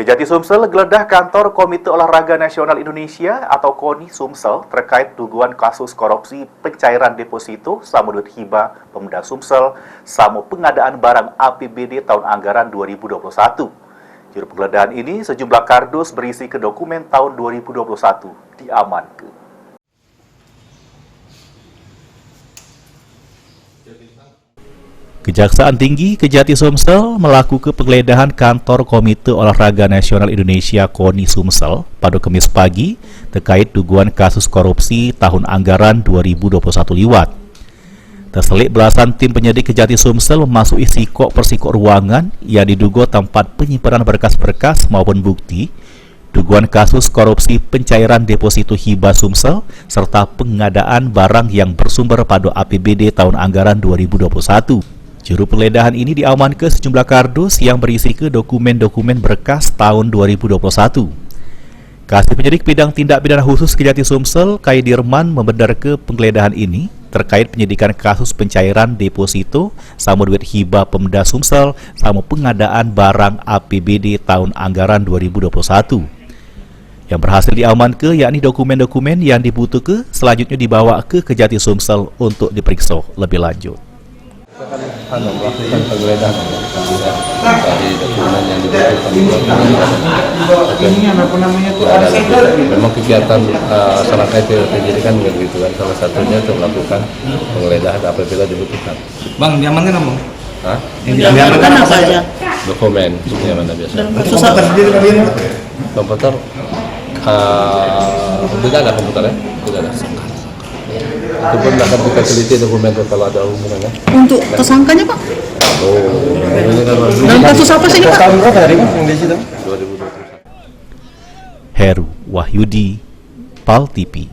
Kejati Sumsel geledah kantor Komite Olahraga Nasional Indonesia atau KONI Sumsel terkait dugaan kasus korupsi pencairan deposito sama duit hibah Pemda Sumsel sama pengadaan barang APBD tahun anggaran 2021. Juru penggeledahan ini sejumlah kardus berisi ke dokumen tahun 2021 diamankan. Kejaksaan Tinggi Kejati Sumsel melakukan penggeledahan kantor Komite Olahraga Nasional Indonesia KONI Sumsel pada Kamis pagi terkait dugaan kasus korupsi tahun anggaran 2021 liwat. Terselit belasan tim penyidik Kejati Sumsel memasuki sikok-persikok ruangan yang diduga tempat penyimpanan berkas-berkas maupun bukti dugaan kasus korupsi pencairan deposito hibah Sumsel serta pengadaan barang yang bersumber pada APBD tahun anggaran 2021. Juru penggeledahan ini diamankan sejumlah kardus yang berisi ke dokumen-dokumen berkas tahun 2021. Kasih Penyidik Bidang Tindak Pidana Khusus Kejati Sumsel, Kaidirman, membenarkan penggeledahan ini terkait penyidikan kasus pencairan deposito sama duit hibah Pemda Sumsel sama pengadaan barang APBD tahun anggaran 2021. Yang berhasil diamankan yakni dokumen-dokumen yang dibutuhkan selanjutnya dibawa ke Kejati Sumsel untuk diperiksa lebih lanjut. Melakukan penggeledahan dari dokumen yang dibutuhkan. Ini apa namanya itu? Memang kegiatan salah satu penyidikan begitu kan, salah satunya untuk melakukan penggeledahan apabila dibutuhkan. Bang, diamankan apa? Hah? Yang diamankan apa aja? Dokumen yang mana biasa. Komputer sendiri kalian? Komputer, tidak ada komputernya, tidak ada. Itu pun akan kita teliti dokumen kalau ada hubungannya. Untuk tersangkanya Pak? Ini kan Dalam kasus apa sih ini Pak? Tahun berapa hari yang di situ? 2021. Heru Wahyudi, PAL TV.